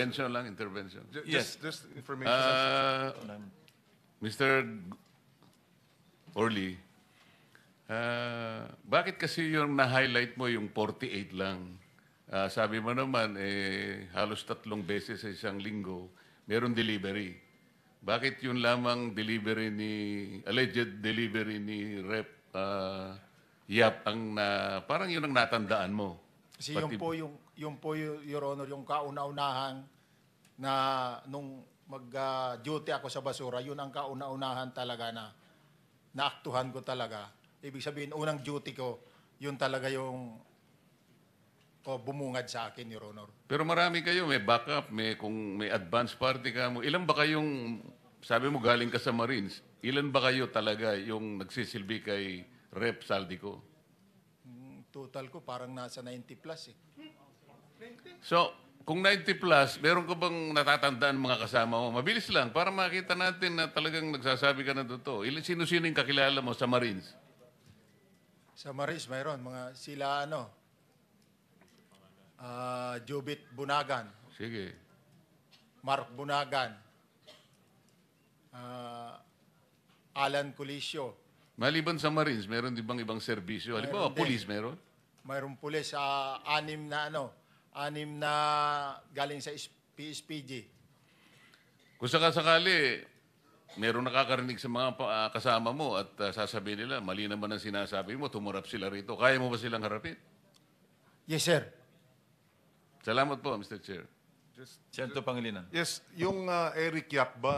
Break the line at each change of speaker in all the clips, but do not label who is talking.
intervention lang, intervention.
Yes.
Just information.
Mr. Orly, bakit kasi yung na-highlight mo yung 48 lang? Sabi mo naman, halos 3 beses sa isang linggo, meron delivery. Bakit yun lamang delivery alleged delivery ni Rep. Yap parang yun ang natandaan mo?
Kasi yung po, Your Honor, yung kauna-unahan na nung mag-duty ako sa basura, yun ang kauna-unahan talaga na naaktuhan ko talaga. Ibig sabihin, unang duty ko, yun talaga yung bumungad sa akin, Your Honor.
Pero marami kayo, may backup, kung may advance party ka mo. Ilan ba kayong, sabi mo galing ka sa Marines, ilan ba kayo talaga yung nagsisilbi kay Rep. Saldico?
Total ko parang nasa 90 plus eh.
So, kung 90 plus, meron ka bang natatandaan mga kasama mo? Mabilis lang, para makita natin na talagang nagsasabi ka na totoo. Sino-sino yung kakilala mo sa Marines?
Sa Marines, mayroon. Sila Jubit Bunagan,
Sige.
Mark Bunagan, Alan Colisio.
Maliban sa Marines, meron di bang ibang serbisyo? Halimbawa, police meron?
Mayroong pulis, 6 na galing sa PSPG.
Kung sakasakali, meron nakakarinig sa mga kasama mo at sasabihin nila, mali naman ang sinasabi mo, tumurap sila rito. Kaya mo ba silang harapin?
Yes, sir.
Salamat po, Mr. Chair.
Senator Pangilinan.
Yes, yung Eric Yap ba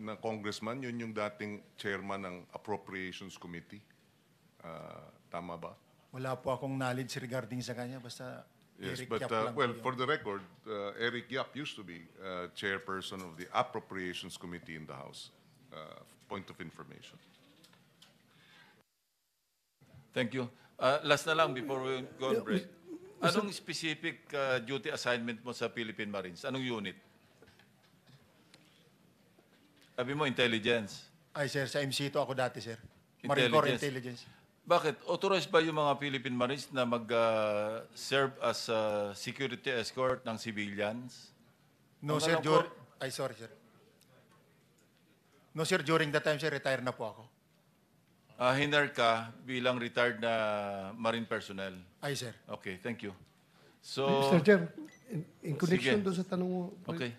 na congressman, yun yung dating chairman ng Appropriations Committee. Tama ba?
Wala po akong knowledge regarding sa kanya. Basta
Yes,
Eric
but
Yap lang
well,
po yun.
for the record, Eric Yap used to be chairperson of the Appropriations Committee in the House. Point of information.
Thank you. Last na lang before we go on break. Anong specific duty assignment mo sa Philippine Marines? Anong unit? Sabi mo, intelligence.
Ay, sir, sa MC2 ako dati, sir. Marine Corps Intelligence.
Bakit? Authorized ba yung mga Philippine Marines na mag-serve as security escort ng civilians?
No,
Ang
sir.
alam ko-
Sorry, sir. No, sir. During that time, sir, retire na po ako.
Hinar ka bilang retired na Marine personnel.
Ay, sir.
Okay, thank you. So,
Mr. Chair, in connection
Sige.
doon sa tanong mo,
okay.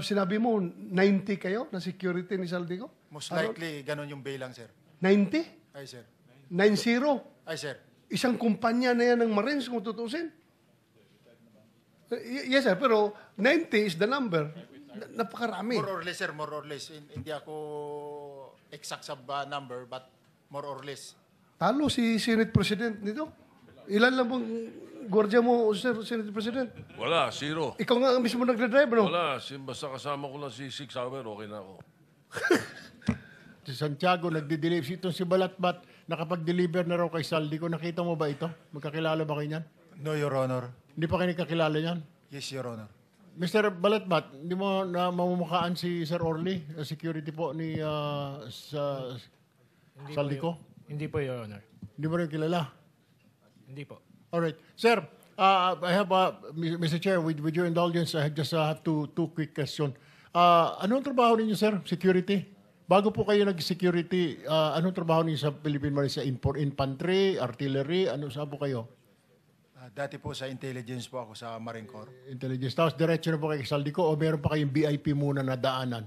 sinabi mo, 90 kayo na security ni Saldico?
Most likely, ganun yung bilang, sir.
90?
Ay, sir.
90?
Ay, sir.
Isang kumpanya na yan ng Marines kung tutusin. Yes, sir, pero 90 is the number. Napakarami.
More or less, sir. More or less. Hindi ako exact sa number, but more or less.
Talo si Senate President nito. Ilan lang bang gwardiya mo, Sir Senate President?
Wala, zero.
Ikaw nga ang mismo nagdadrive, no?
Wala, basta kasama ko lang si 6 hour, okay na ako.
Si Santiago nagde-deliver. Itong si Balatbat, nakapag-deliver na raw kay Saldico. Nakita mo ba ito? Magkakilala ba kayo niyan?
No, Your Honor.
Hindi pa kayo nagkakilala niyan?
Yes, Your Honor.
Mr. Balatbat, hindi mo na mamumukhaan si Sir Orly, security po ni Saldico?
Hindi po, Your Honor.
Hindi mo rin kilala?
Hindi po.
Alright. Sir, I have, Mr. Chair, with your indulgence, I just have two quick questions. Anong trabaho ninyo, sir? Security? Bago po kayo nag-security, anong trabaho ninyo sa Philippine Marines? Sa infantry, artillery, ano saan po kayo?
Dati po sa intelligence po ako sa Marine Corps.
Intelligence. Tapos diretso na po kay Saldico o meron pa kayong VIP muna na daanan?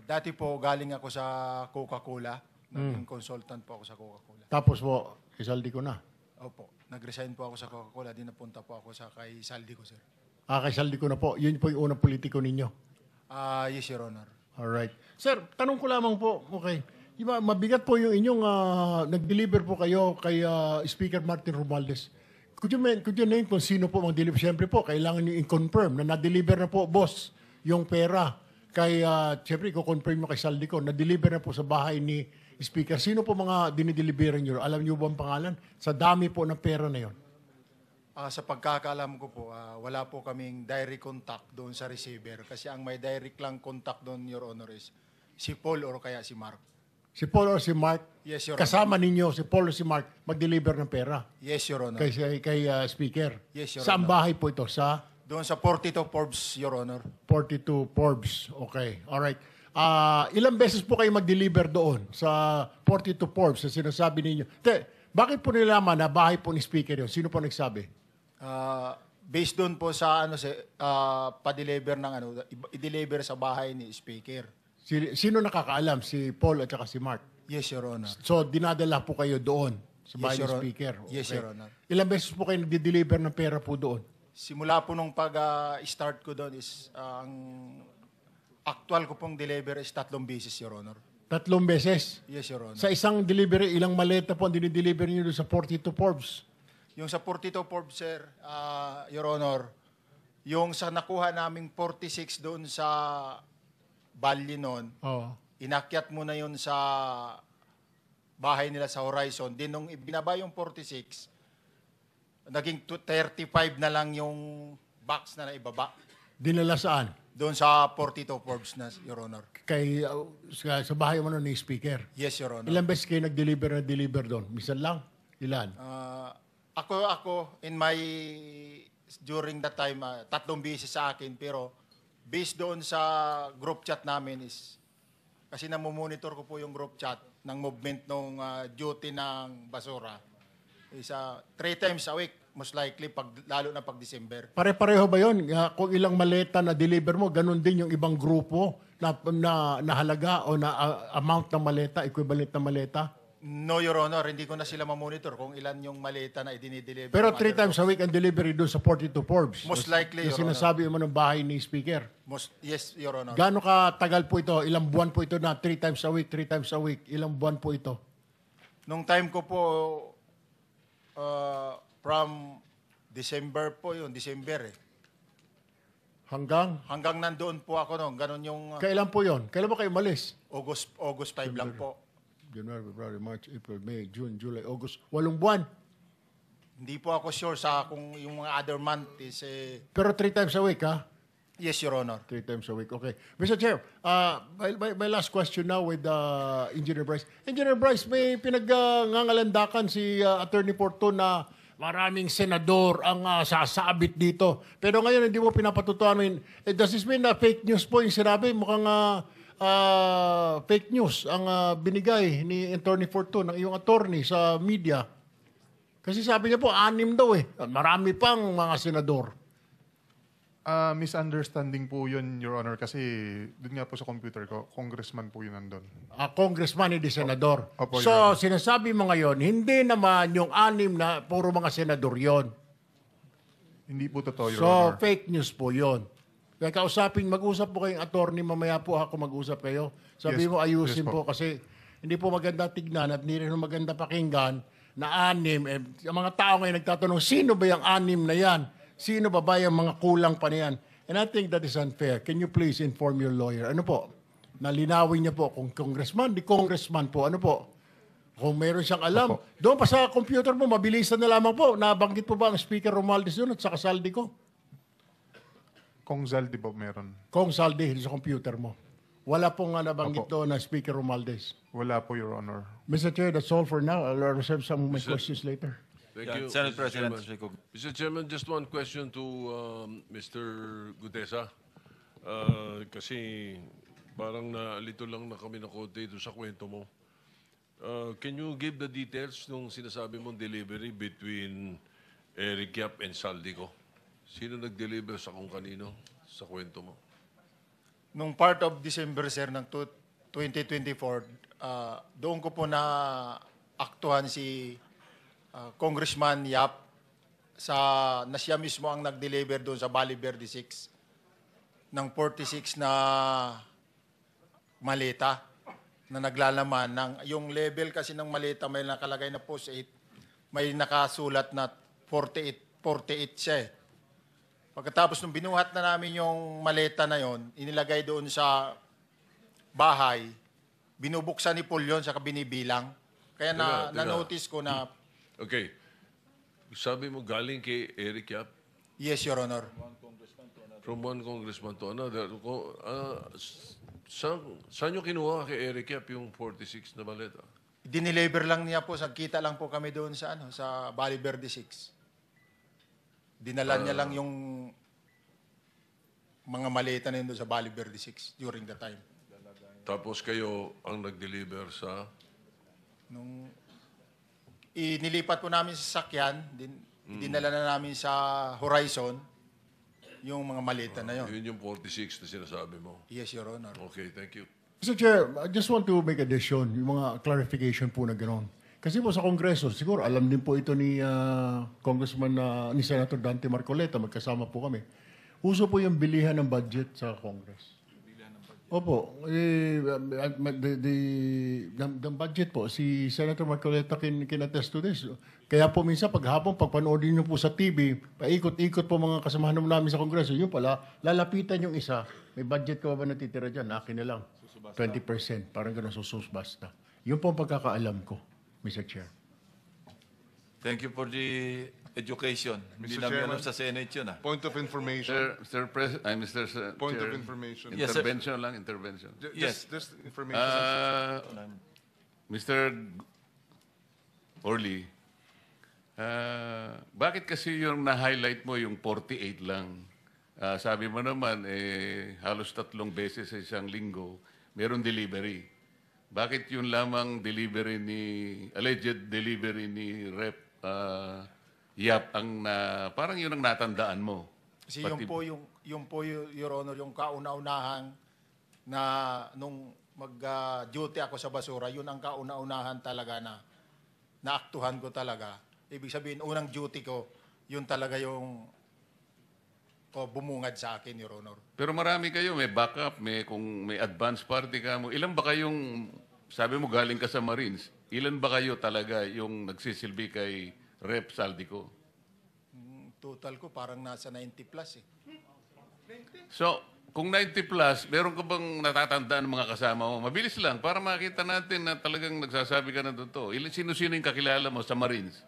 Dati po galing ako sa Coca-Cola. Naging consultant po ako sa Coca-Cola.
Tapos po, kay Saldico na?
Opo. Nag-resign po ako sa Coca-Cola. Di napunta po ako sa kay Saldico, sir.
Kay Saldico na po. Yun po yung unang politiko ninyo?
Yes, Your Honor.
Alright. Sir, tanong ko lamang po, okay. Diba, mabigat po yung inyong nag-deliver po kayo kay Speaker Martin Romualdez. Could you name kung sino po mag-deliver? Siyempre po, kailangan nyo i-confirm na na-deliver na po, boss, yung pera. Kay, siyempre, i-confirm mo kay Saldico, na-deliver na po sa bahay ni Speaker. Sino po mga dinideliveran nyo? Alam nyo ba ang pangalan? Sa dami po ng pera na yon.
Sa pagkakaalam ko po, wala po kaming direct contact doon sa receiver. Kasi ang may direct lang contact doon, Your Honor, is si Paul or kaya si Mark.
Si Paul or si Mark?
Yes, Your Honor.
Kasama ninyo, si Paul or si Mark, mag-deliver ng pera?
Yes, Your Honor.
Kay Speaker?
Yes, Your
Saan
Honor.
bahay po ito? Sa
Doon sa 42 Forbes, Your Honor.
42 Forbes. Okay. Alright. Ilang beses po kayo mag-deliver doon sa 42 Forbes na sinasabi ninyo? Bakit po nilaman na bahay po ni Speaker yun? Sino po nagsabi?
Based doon po sa pa-deliver ng i-deliver sa bahay ni Speaker.
Sino nakakaalam? Si Paul at saka si Mark?
Yes, Your Honor.
So, dinadala po kayo doon sa bahay
Yes,
ni
Your Honor.
Speaker?
Yes, Your Honor.
Ilang beses po kayo nag-deliver ng pera po doon?
Simula po nung pag-start ko doon is ang actual ko pong deliver is 3 beses, Your Honor.
3 beses?
Yes, Your Honor.
Sa isang delivery, ilang maleta po ang dinideliver niyo doon sa 42 Forbes?
Yung sa 42 Forbes, sir, Your Honor, yung sa nakuha naming 46 doon sa Bali noon,
Oo.
inakyat mo na yun sa bahay nila sa Horizon. Din nung ibinaba yung 46, naging 35 na lang yung box na naibaba.
Dinala saan?
Doon sa 42 Forbes na, Your Honor.
Kay, sa bahay mo nun ni Speaker?
Yes, Your Honor.
Ilang beses kayo nag-deliver doon? Misan lang? Ilan?
Ako, during that time, 3 beses sa akin, pero based doon sa group chat namin is, kasi namumonitor ko po yung group chat ng movement ng duty ng basura. Is 3 times a week, most likely, lalo na pag December.
Pare-pareho ba yun? Kung ilang maleta na deliver mo, ganun din yung ibang grupo na halaga o na amount ng maleta, equivalent na maleta?
No, Your Honor, hindi ko na sila mamonitor kung ilan yung maleta na idinideliver.
Pero
ng
3
other
times a week ang delivery doon sa 42 Forbes.
Most likely,
Na
Your Honor.
sinasabi mo ng bahay ni Speaker.
Yes, Your Honor.
Gaano katagal po ito? Ilang buwan po ito na 3 times a week, 3 times a week? Ilang buwan po ito?
Nung time ko po, from December po yun, December eh.
Hanggang?
Hanggang nandoon po ako noon, ganun yung
Kailan po yon? Kailan ba kayo malis?
August 5 lang po.
January, February, March, April, May, June, July, August. 8 buwan.
Hindi po ako sure sa kung yung mga other month is
Pero 3 times a week, ha?
yes, Your Honor.
3 times a week. Okay. Mr. Chair, my last question now with Engineer Bryce. Engineer Bryce, may pinag-ngangalandakan si Attorney Porto na maraming senador ang sasabit dito. Pero ngayon, hindi mo pinapatutuan. Does this mean na fake news po yung sinabi? Mukhang fake news ang binigay ni Attorney Porto ng iyong attorney sa media. Kasi sabi niya po, 6 daw eh. Marami pang mga senador.
Misunderstanding po yun, Your Honor, kasi dun nga po sa computer ko, congressman po yun nandun.
Congressman, hindi senador.
Opo, Your
So,
Honor.
sinasabi mo ngayon, hindi naman yung 6 na puro mga senador yon.
Hindi po totoo, Your
So,
Honor.
fake news po yon. Kaya mag-usap po kayong attorney, mamaya po ako mag-usap kayo. Sabi
Yes,
mo, ayusin
yes
po
po.
kasi hindi po maganda tignan at hindi rin maganda pakinggan na 6. Ang mga tao ngayon nagtatanong, sino ba yung 6 na yan? Sino ba yung mga kulang pa na yan? And I think that is unfair. Can you please inform your lawyer? Ano po? Nalinawin niya po kung congressman, di congressman po. Ano po? Kung meron siyang alam. Doon pa sa computer mo, mabilisan na lamang po. Nabanggit po ba ang Speaker Romualdez doon at sa kasaldi ko?
Kung Zaldi po meron.
Kung saldi sa computer mo. Wala pong nabanggit
Opo.
doon na Speaker Romualdez.
Wala po, Your Honor.
Mr. Chair, that's all for now. I'll reserve some of my questions later.
Thank
Yeah,
you,
Senate
Mr.
President
Chairman.
Rico.
Mr. Chairman, just one question to Mr. Gutesa. Kasi parang nalito lang na kami na konti doon sa kwento mo. Can you give the details nung sinasabi mong delivery between Eric Yap and Saldico? Sino nag-deliver sa kung kanino sa kwento mo?
Nung part of December, sir, ng 2024, doon ko po na aktuhan si Congressman Yap na siya mismo ang nag-deliver doon sa Bali Verde 6 ng 46 na maleta na naglalaman ng yung level kasi ng maleta may nakalagay na post 8, may nakasulat na 48 siya eh. Pagkatapos nung binuhat na namin yung maleta na yon, inilagay doon sa bahay, binubuksan ni Paul yun, saka binibilang. Kaya
Teka.
na-notice ko na,
Okay. Sabi mo galing kay Eric Yap
yes, Your Honor.
from one congressman to another. Saan nyo kinuha kay Eric Yap yung 46 na maleta?
Dineliver lang niya po, kita lang po kami doon sa Bali Verde 6. Dinala niya lang yung mga malita na yun doon sa Valle Verde 6 during the time.
Tapos kayo ang nag-deliver sa...
Nung inilipat po namin sa sakyan, dinala na namin sa Horizon yung mga malita na yun.
Yun yung 46 na sinasabi mo.
Yes, Your Honor.
Okay, thank you.
Mr. Chair, I just want to make addition, yung mga clarification po na gano'n. Kasi po sa Kongreso, siguro alam din po ito ni Congressman, ni Senator Dante Marcoleta, magkasama po kami. Uso po yung bilihan ng budget sa Congress. Opo, the budget po, si Senator Marcoleta can attest to this. Kaya po minsan paghapon, pagpanoodin niyo po sa TV, paikot-ikot po mga kasamahan namin sa Kongreso, yun pala, lalapitan yung isa, may budget ka ba natitira dyan? Akin na lang, 20%, parang gano'n basta. Yun po ang pagkakaalam ko, Mr. Chair.
Thank you for the education. Hindi
Mr.
namin
Chairman.
alam sa Senate yun.
Point of information. Point
Chair,
of information.
Yes, sir.
Intervention lang, intervention.
Yes.
Just information.
Mr. Orly, bakit kasi yung na-highlight mo yung 48 lang? Sabi mo naman, halos 3 beses sa isang linggo, meron delivery. Bakit yun lamang alleged delivery ni Rep. Yap ang parang yun ang natandaan mo?
Kasi yung po, Your Honor, yung kauna-unahan na nung mag-duty ako sa basura, yun ang kauna-unahan talaga na naaktuhan ko talaga. Ibig sabihin, unang duty ko, yun talaga yung bumungad sa akin, Your Honor.
Pero marami kayo, may backup, kung may advance party ka mo. Ilan ba kayong, sabi mo galing ka sa Marines, ilan ba kayo talaga yung nagsisilbi kay Rep. Saldico?
Total ko parang nasa 90 plus eh.
So, kung 90 plus, meron ka bang natatandaan ng mga kasama mo? Mabilis lang, para makita natin na talagang nagsasabi ka na totoo. Sino-sino yung kakilala mo sa Marines?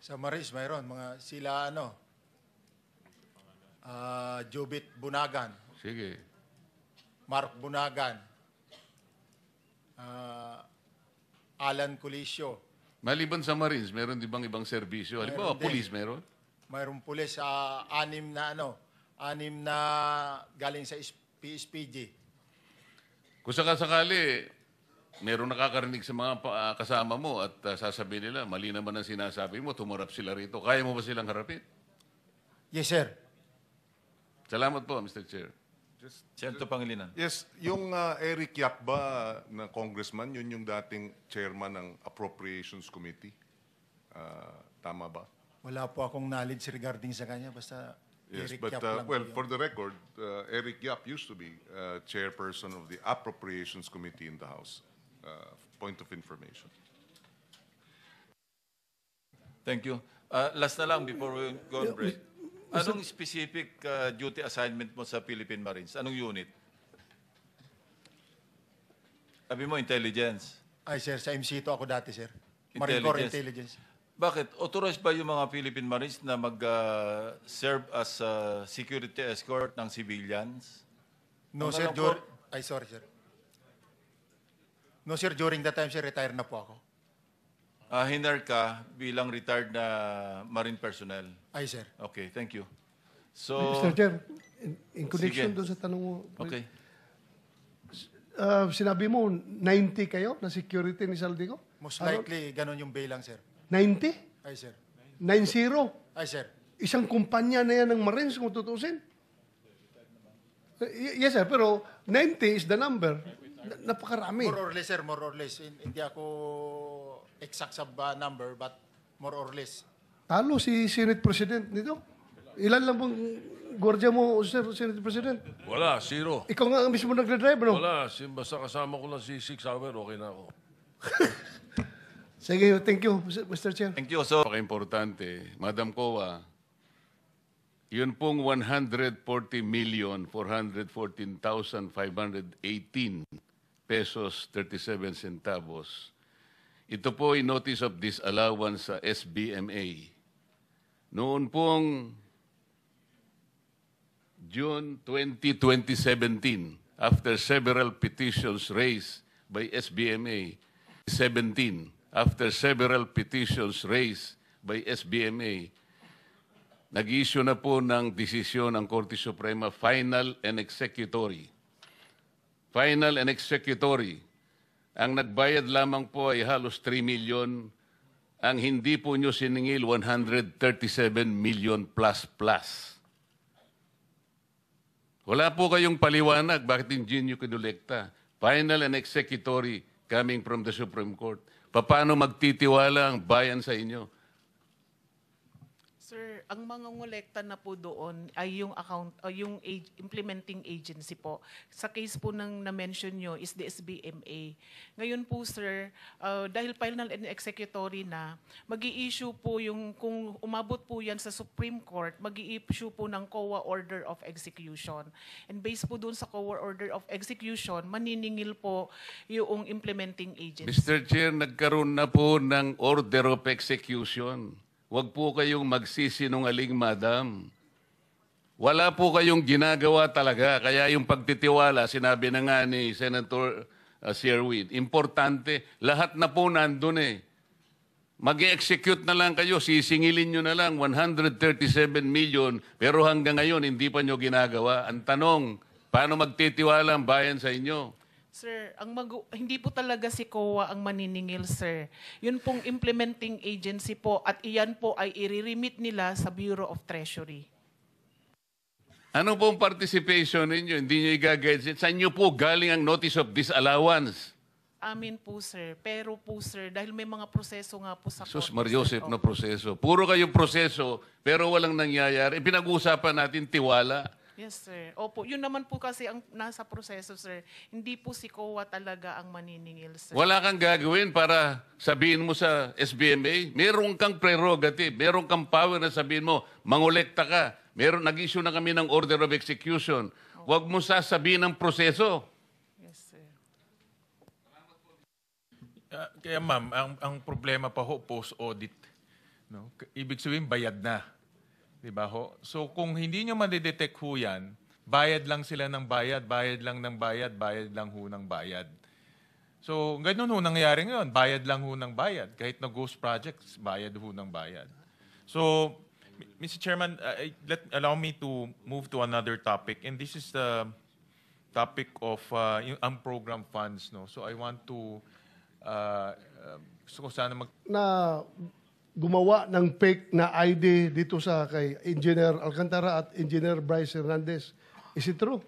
Sa Marines, mayroon. Sila Jubit Bunagan,
Sige.
Mark Bunagan, Alan Colisio.
Maliban sa Marines, meron di bang ibang serbisyo? Halimbawa,
Mayroon din.
police meron?
Mayroong pulis, 6 na galing sa PSPG.
Kung sakasakali, meron nakakarinig sa mga kasama mo at sasabihin nila, mali naman ang sinasabi mo, tumarap sila rito. Kaya mo ba silang harapin?
Yes, sir.
Salamat po, Mr. Chair.
Senator Pangilinan.
Yes, yung Eric Yap ba na congressman, yun yung dating chairman ng Appropriations Committee? Tama ba?
Wala po akong knowledge regarding sa kanya. Basta
Yes,
Eric
but
Yap lang
well,
po yun.
for the record, Eric Yap used to be chairperson of the Appropriations Committee in the House. Point of information.
Thank you. Last na lang before we go on break. Anong specific duty assignment mo sa Philippine Marines? Anong unit? Sabi mo, intelligence.
Ay, sir, sa MC2 ako dati, sir. Marine Corps Intelligence.
Bakit? Authorized ba yung mga Philippine Marines na mag-serve as security escort ng civilians?
No,
Ang
sir.
alam ko-
Sorry, sir. No, sir. During that time, sir, retire na po ako.
Hinar ka bilang retired na Marine personnel.
Ay, sir.
Okay, thank you. So,
Mr. Chair, in connection
Sige.
doon sa tanong mo,
okay.
sinabi mo, 90 kayo na security ni Saldico?
Most likely, ganun yung bilang, sir.
90?
Ay, sir.
90?
Ay, sir.
Isang kumpanya na yan ng Marines kung tutusin. Yes, sir, pero 90 is the number. Napakarami.
More or less, sir. More or less. Hindi ako exact sa number, but more or less.
Talo si Senate President nito. Ilan lang bang gwardiya mo, Sir Senate President?
Wala, zero.
Ikaw nga ang mismo nagdadrive, no?
Wala, basta kasama ko lang si 6 Hour, okay na ako.
Sige, thank you, Mr. Chair.
Thank you. So,
Napaka-importante. Madam Coa, yun pong 140,414,518 pesos 37 centavos. Ito po ay notice of disallowance sa SBMA. Noon pong June 20, 2017, after several petitions raised by SBMA, after several petitions raised by SBMA, nag-issue na po ng desisyon ang Korte Suprema, final and executory. Final and executory. Ang nagbayad lamang po ay halos 3 million. Ang hindi po nyo siningil, 137 million plus plus. Wala po kayong paliwanag bakit hindi nyo kinolekta. Final and executory coming from the Supreme Court. Paano magtitiwala ang bayan sa inyo?
Sir, ang mga ngolekta na po doon ay yung implementing agency po. Sa case po ng na-mention nyo is the SBMA. Ngayon po sir, dahil final and executory na, mag-i-issue po yung, kung umabot po yan sa Supreme Court, mag-i-issue po ng COA Order of Execution. And based po doon sa COA Order of Execution, maniningil po yung implementing agency.
Mr. Chair, nagkaroon na po ng order of execution. Huwag po kayong magsisinungaling, madam. Wala po kayong ginagawa talaga. Kaya yung pagtitiwala, sinabi na nga ni Senator Sherwin, importante, lahat na po nandun eh. Mag-execute na lang kayo, sisingilin nyo na lang 137 million, pero hanggang ngayon hindi pa nyo ginagawa. Ang tanong, paano magtitiwala ang bayan sa inyo?
Sir, hindi po talaga si COA ang maniningil, sir. Yun pong implementing agency po at iyan po ay i-remit nila sa Bureau of Treasury.
Ano pong participation ninyo? Hindi nyo i-guide. Saan nyo po galing ang notice of disallowance?
Amin po, sir. Pero po, sir, dahil may mga proseso nga po sa
Sus
korte,
Mariosep
sir.
na proseso. Puro kayong proseso, pero walang nangyayari. Pinag-uusapan natin tiwala.
Yes, sir. Opo, yun naman po kasi ang nasa proseso, sir. Hindi po si COA talaga ang maniningil, sir.
Wala kang gagawin para sabihin mo sa SBMA, meron kang prerogative, meron kang power na sabihin mo, mangolekta ka. Nag-issue na kami ng order of execution. Huwag mo sasabihin ang proseso.
Yes, sir.
Kaya ma'am, ang problema pa ho, post-audit. No? Ibig sabihin, bayad na. Diba ho? So kung hindi nyo madidetect ho yan, bayad lang sila ng bayad, bayad lang ng bayad, bayad lang ho ng bayad. So ganun ho nangyayari ngayon, bayad lang ho ng bayad. Kahit na ghost projects, bayad ho ng bayad. So, Mr. Chairman, allow me to move to another topic. And this is the topic of yung unprogrammed funds. No? So I want to, gusto ko sana
Na gumawa ng fake na ID dito sa kay Engineer Alcantara at Engineer Bryce Hernandez. Is it true?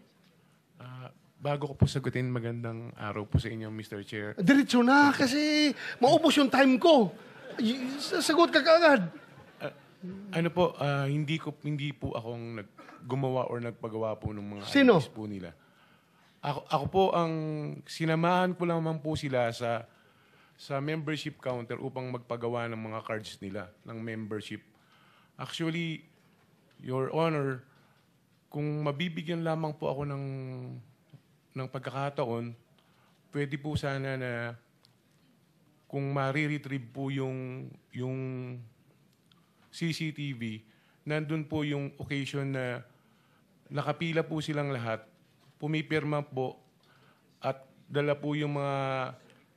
Bago ko po sagutin, magandang araw po sa inyo, Mr. Chair.
Diretso na kasi maubos yung time ko. Sagot ka kaagad.
Hindi po akong gumawa or nagpagawa po ng mga
Sino?
IDs po nila. Ako po ang sinamahan ko lamang po sila sa membership counter upang magpagawa ng mga cards nila ng membership. Actually, Your Honor, kung mabibigyan lamang po ako ng pagkakataon, pwede po sana na kung mariretrieve po yung CCTV, nandun po yung occasion na nakapila po silang lahat, pumipirma po at dala po yung mga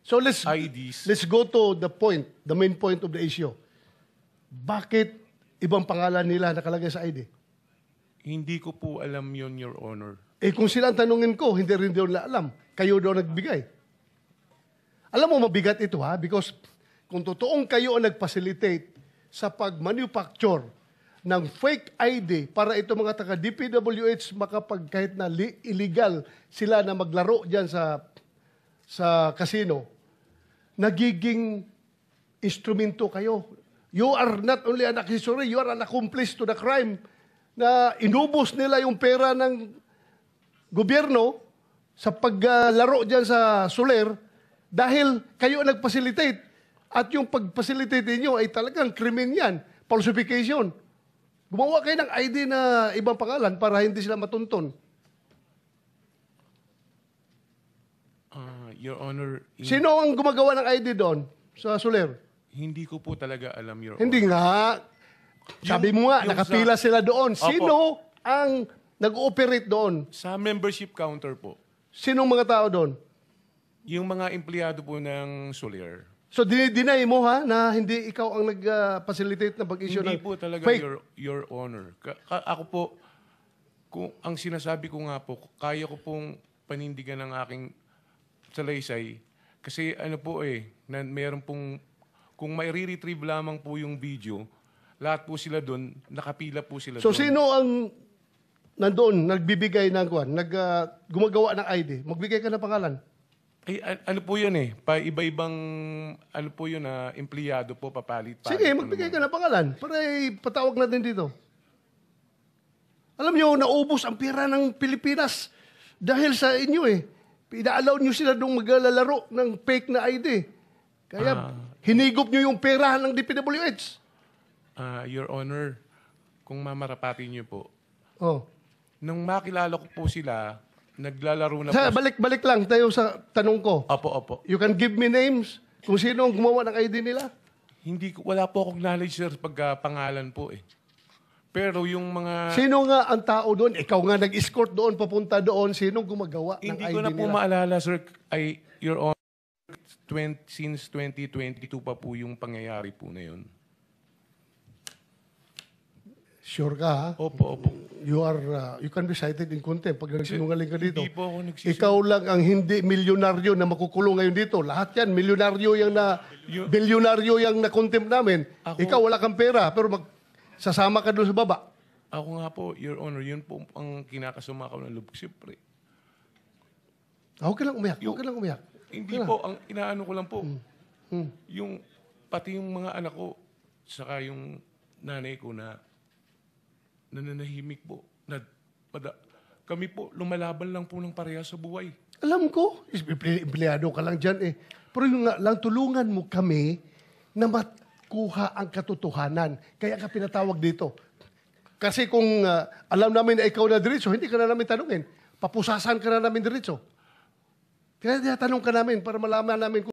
So let's
IDs.
let's go to the point, the main point of the issue. Bakit ibang pangalan nila nakalagay sa ID?
Hindi ko po alam yon, Your Honor.
Kung sila ang tanungin ko, hindi rin daw nila alam. Kayo daw nagbigay. Alam mo, mabigat ito ha, because kung totoong kayo ang nag-facilitate sa pag-manufacture ng fake ID para ito mga taga-DPWH kahit na illegal sila na maglaro dyan sa casino, nagiging instrumento kayo. You are not only an accessory, you are an accomplice to the crime na inubos nila yung pera ng gobyerno sa paglaro dyan sa Soler dahil kayo ang nag-facilitate. At yung pag-facilitate niyo ay talagang krimen yan. Falsification. Gumawa kayo ng ID na ibang pangalan para hindi sila matuntun.
Your Honor,
Sino ang gumagawa ng ID doon sa Soler?
hindi ko po talaga alam, Your Honor.
Hindi nga. Sabi mo nga, nakapila sila doon. Sino ang nag-ooperate doon?
Sa membership counter po.
Sinong mga tao doon?
Yung mga empleyado po ng Soler.
So, dinay mo ha na hindi ikaw ang nag-facilitate na pag-issue
Hindi
ng
po talaga,
fake.
Your Honor. Ako po, kung ang sinasabi ko nga po, kaya ko pong panindigan ng aking salaysay. Kasi ano po na meron pong, kung may re-retrieve lamang po yung video, lahat po sila doon, nakapila po sila
So,
doon.
sino ang nandoon, nagbibigay ng gumagawa ng ID? Magbigay ka ng pangalan.
Ano po yun iba-ibang, ano po yun empleyado po, papalit.
Sige, magbigay ka ng pangalan para patawag natin dito. Alam nyo, naubos ang pera ng Pilipinas dahil sa inyo Ina-allow nyo sila doon maglalaro ng fake na ID. Kaya hinigop nyo yung pera ng DPWH.
Your Honor, kung mamarapati nyo po,
Oh.
nung makilala ko po sila, naglalaro na po.
Balik lang tayo sa tanong ko.
Opo.
You can give me names kung sino ang gumawa ng ID nila?
Wala po akong knowledge, sir, pagka-pangalan po Pero yung mga...
Sino nga ang tao doon? Ikaw nga nag-escort doon, papunta doon. Sino gumagawa ng ID
Hindi ko na po
nila?
maalala, sir. Your Honor, since 2022 pa po yung pangyayari po na yun.
Sure ka, ha?
Opo.
You can be cited in contempt pag nagsinungaling ka dito.
Hindi po ako nagsisinungaling.
Ikaw lang ang hindi milyonaryo na makukulong ngayon dito. Lahat yan, milyonaryo bilyonaryo yung na-contempt namin. Ikaw wala kang pera, pero sasama ka doon sa baba.
Ako nga po, Your Honor, yun po ang kinakasama ko ng lubog. Siyempre.
Huwag ka lang umiyak.
Hindi po, ang inaano ko lang po, yung pati yung mga anak ko, saka yung nanay ko na nananahimik po. Kami po, lumalaban lang po ng pareha sa buhay.
Alam ko, empleyado ka lang dyan Pero yung nga lang, tulungan mo kami na kuha ang katotohanan. Kaya ka pinatawag dito. Kasi kung alam namin na ikaw na diretso, hindi ka na namin tanungin. Papusasan ka na namin diretso. Kaya tanong ka namin para malaman namin kung